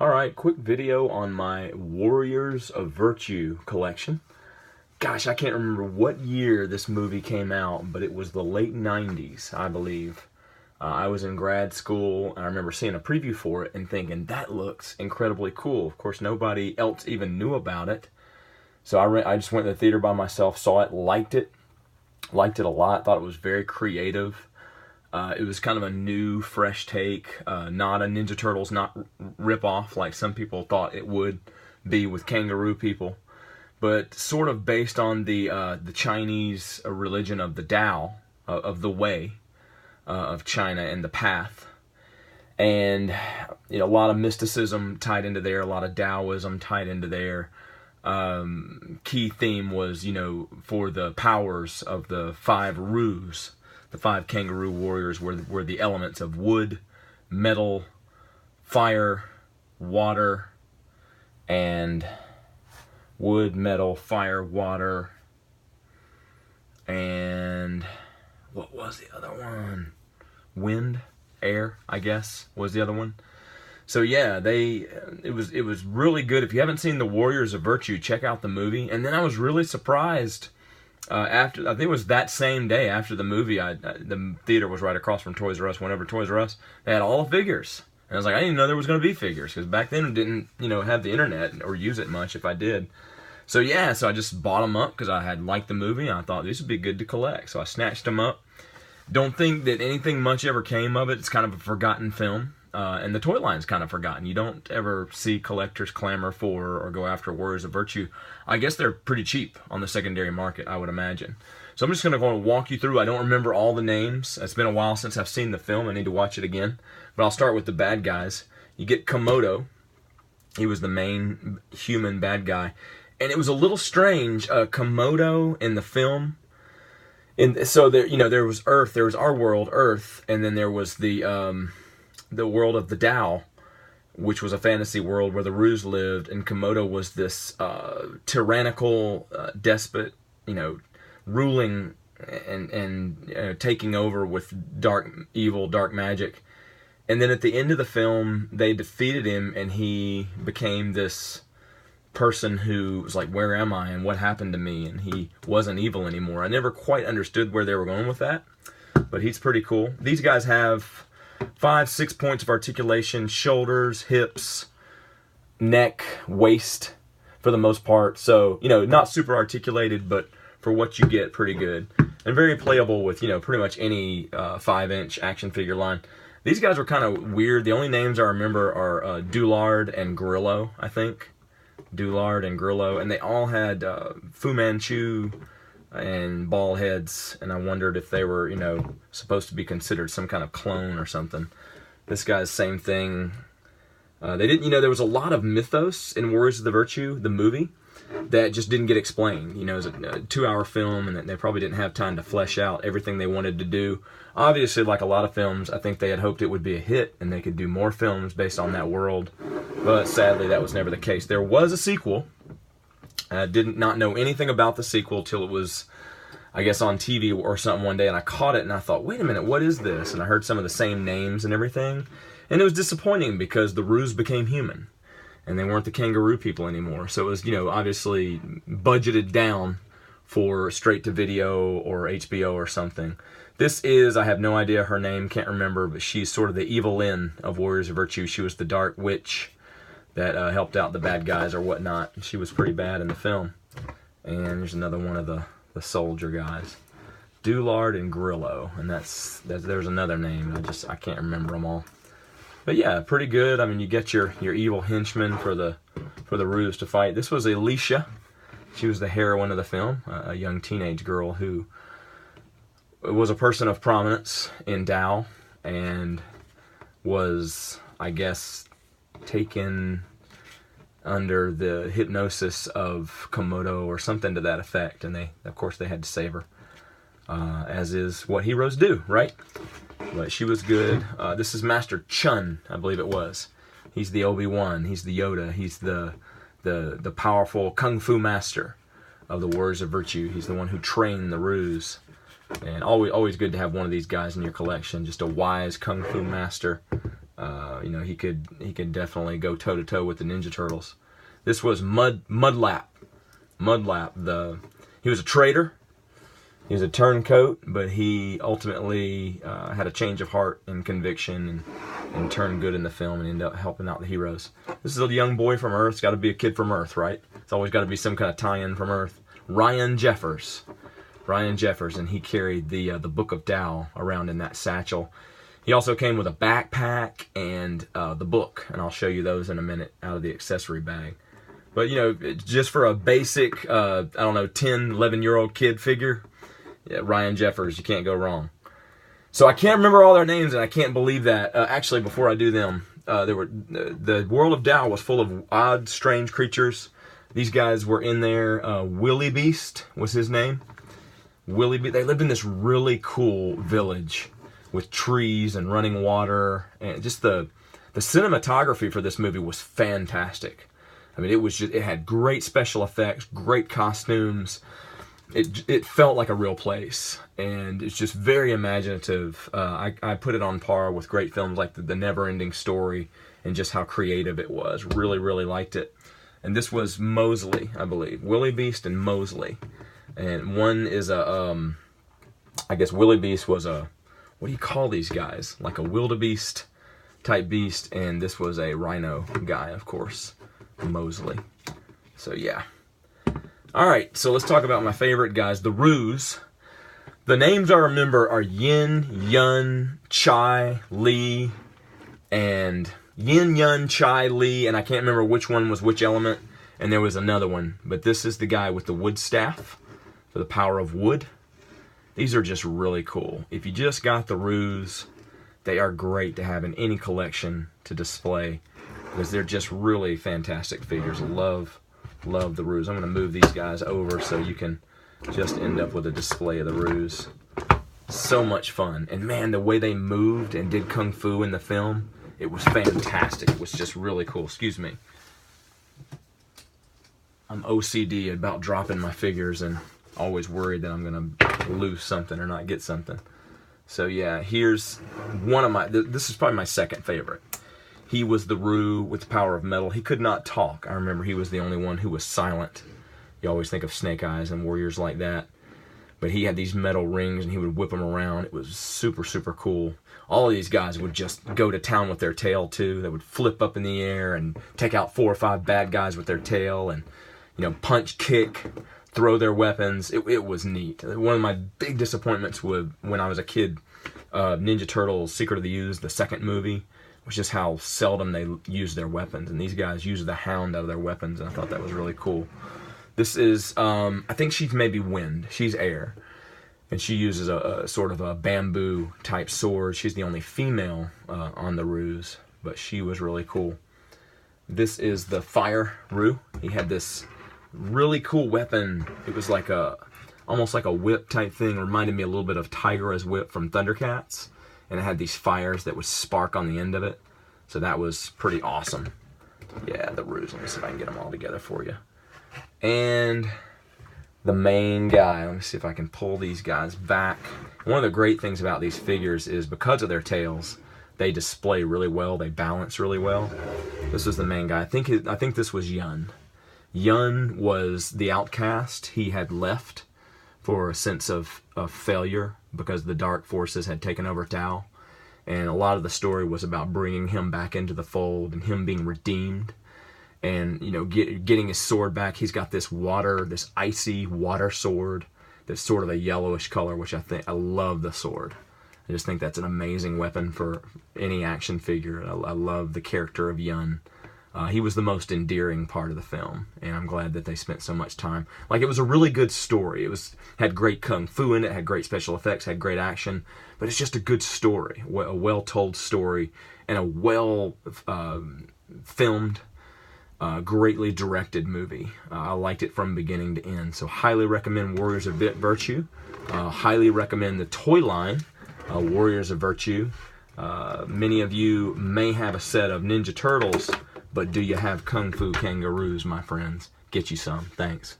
Alright, quick video on my Warriors of Virtue collection. Gosh, I can't remember what year this movie came out, but it was the late 90s, I believe. I was in grad school, and I remember seeing a preview for it and thinking, that looks incredibly cool. Of course, nobody else even knew about it. So I just went to the theater by myself, saw it, liked it a lot, thought it was very creative. It was kind of a new, fresh take, not a Ninja Turtles rip-off like some people thought it would be with Kangaroo people, but sort of based on the Chinese religion of the Tao, of the way of China and the path. And a lot of mysticism tied into there, a lot of Taoism tied into there. Key theme was, for the powers of the 5 roos. The 5 Kangaroo warriors were the elements of wood, metal, fire, water, and wood, metal, fire, water, and what was the other one? Wind, air, I guess, was the other one. So yeah, it was really good. If you haven't seen the Warriors of Virtue, check out the movie. And then I was really surprised. After, I think it was that same day after the movie, the theater was right across from Toys R Us. Went over to Toys R Us, they had all the figures, and I was like, I didn't even know there was going to be figures, because back then I didn't, have the internet or use it much if I did. So yeah, so I just bought them up because I had liked the movie, and I thought these would be good to collect. So I snatched them up. Don't think that anything much ever came of it. It's kind of a forgotten film. And the toy line's kind of forgotten. You don't ever see collectors clamor for or go after Warriors of Virtue. I guess they're pretty cheap on the secondary market, I would imagine. So I'm just going to go and walk you through. I don't remember all the names. It's been a while since I've seen the film. I need to watch it again. But I'll start with the bad guys. You get Komodo. He was the main human bad guy. And it was a little strange. Komodo in the film. So there was Earth. There was our world, Earth. And then there was the world of the Tao, which was a fantasy world where the Roos lived, and Komodo was this tyrannical despot, ruling and taking over with evil, dark magic. And then at the end of the film, they defeated him, and he became this person who was like, where am I, and what happened to me? And he wasn't evil anymore. I never quite understood where they were going with that, but he's pretty cool. These guys have 5-6 points of articulation, shoulders, hips, neck, waist, for the most part. So, not super articulated, but for what you get, pretty good. And very playable with, pretty much any 5-inch action figure line. These guys were kind of weird. The only names I remember are Doulard and Grillo, I think. Doulard and Grillo. And they all had Fu Manchu and bald heads, and I wondered if they were, supposed to be considered some kind of clone or something. This guy's same thing. They didn't, there was a lot of mythos in Warriors of the Virtue, the movie, that just didn't get explained. It was a 2-hour film, and they probably didn't have time to flesh out everything they wanted to do. Obviously, like a lot of films, I think they had hoped it would be a hit, and they could do more films based on that world. But sadly, that was never the case. There was a sequel. I did not know anything about the sequel till it was, I guess, on TV or something one day, and I caught it, and I thought, wait a minute, what is this? And I heard some of the same names and everything, and it was disappointing because the Roos became human, and they weren't the Kangaroo people anymore. So it was, obviously budgeted down for straight-to-video or HBO or something. This is, I have no idea her name, can't remember, but she's sort of the evil Lyn of Warriors of Virtue. She was the dark witch that helped out the bad guys or whatnot. She was pretty bad in the film. And there's another one of the soldier guys, Doulard and Grillo, and there's another name. I can't remember them all. But yeah, pretty good. I mean, you get your evil henchmen for the Roos to fight. This was Alicia. She was the heroine of the film, a young teenage girl who was a person of prominence in Tao and was, I guess, taken under the hypnosis of Komodo or something to that effect, and of course they had to save her, as is what heroes do, right? But she was good. This is Master Chun, I believe it was. He's the Obi-Wan, he's the Yoda, he's the powerful Kung Fu master of the Warriors of Virtue. He's the one who trained the Roos. And always good to have one of these guys in your collection, just a wise Kung Fu master. You know, he could definitely go toe to toe with the Ninja Turtles. This was Mudlap. He was a traitor. He was a turncoat, but he ultimately had a change of heart and conviction and turned good in the film and ended up helping out the heroes. This is a young boy from Earth. It's got to be a kid from Earth, right? It's always got to be some kind of tie-in from Earth. Ryan Jeffers, and he carried the Book of Tao around in that satchel. He also came with a backpack and the book, and I'll show you those in a minute out of the accessory bag. But, you know, just for a basic, I don't know, 10, 11-year-old kid figure, yeah, Ryan Jeffers, you can't go wrong. So I can't remember all their names, and I can't believe that. Actually, before I do them, the world of Tao was full of odd, strange creatures. These guys were in there. Willie Beast was his name. Willie Beast. They lived in this really cool village with trees and running water, and just the cinematography for this movie was fantastic. I mean, it had great special effects, great costumes. It felt like a real place, and it's just very imaginative. I put it on par with great films like the Never-Ending Story and just how creative it was. Really, really liked it. And this was Mosley, I believe. Willie Beast and Mosley. And one is a, I guess Willie Beast was a, what do you call these guys? Like a wildebeest type beast, and this was a rhino guy, of course. Mosley. So yeah. Alright, so let's talk about my favorite guys, the Roos. The names I remember are Yin, Yun, Chai, Li, and Yin, Yun, Chai, Li, and I can't remember which one was which element, and there was another one. But this is the guy with the wood staff for the power of wood. These are just really cool. If you just got the Roos, they are great to have in any collection to display, because they're just really fantastic figures. Love the Roos. I'm going to move these guys over so you can just end up with a display of the Roos. So much fun. And man, the way they moved and did Kung Fu in the film, it was fantastic. It was just really cool. Excuse me. I'm OCD about dropping my figures and always worried that I'm going to lose something or not get something. So yeah, here's one of my, this is probably my second favorite. He was the Roo with the power of metal. He could not talk. I remember he was the only one who was silent. You always think of Snake Eyes and warriors like that. But he had these metal rings and he would whip them around. It was super, super cool. All of these guys would just go to town with their tail too. They would flip up in the air and take out 4 or 5 bad guys with their tail and, you know, punch, kick, throw their weapons. It was neat. One of my big disappointments with when I was a kid, Ninja Turtles Secret of the Ooze, the second movie, was just how seldom they used their weapons. And these guys used the hound out of their weapons, and I thought that was really cool. This is, I think she's maybe wind. She's air. And she uses a sort of a bamboo type sword. She's the only female on the Roos, but she was really cool. This is the Fire Roo. He had this really cool weapon. It was like almost like a whip type thing. Reminded me a little bit of Tiger's whip from Thundercats. And it had these fires that would spark on the end of it. So that was pretty awesome. Yeah, the Roos. Let me see if I can get them all together for you. And the main guy. Let me see if I can pull these guys back. One of the great things about these figures is because of their tails, they display really well. They balance really well. This is the main guy. I think this was Yun. Yun was the outcast. He had left for a sense of failure because the dark forces had taken over Tao. And a lot of the story was about bringing him back into the fold and him being redeemed. And, you know, getting his sword back. He's got this icy water sword that's sort of a yellowish color, which I love the sword. I just think that's an amazing weapon for any action figure. I love the character of Yun. He was the most endearing part of the film, and I'm glad that they spent so much time. Like, it was a really good story. It had great kung fu in it, had great special effects, had great action, but it's just a good story, a well-told story, and a well-filmed, greatly directed movie. I liked it from beginning to end, so highly recommend Warriors of Virtue. Highly recommend the toy line, Warriors of Virtue. Many of you may have a set of Ninja Turtles, but do you have Kung Fu Kangaroos, my friends? Get you some. Thanks.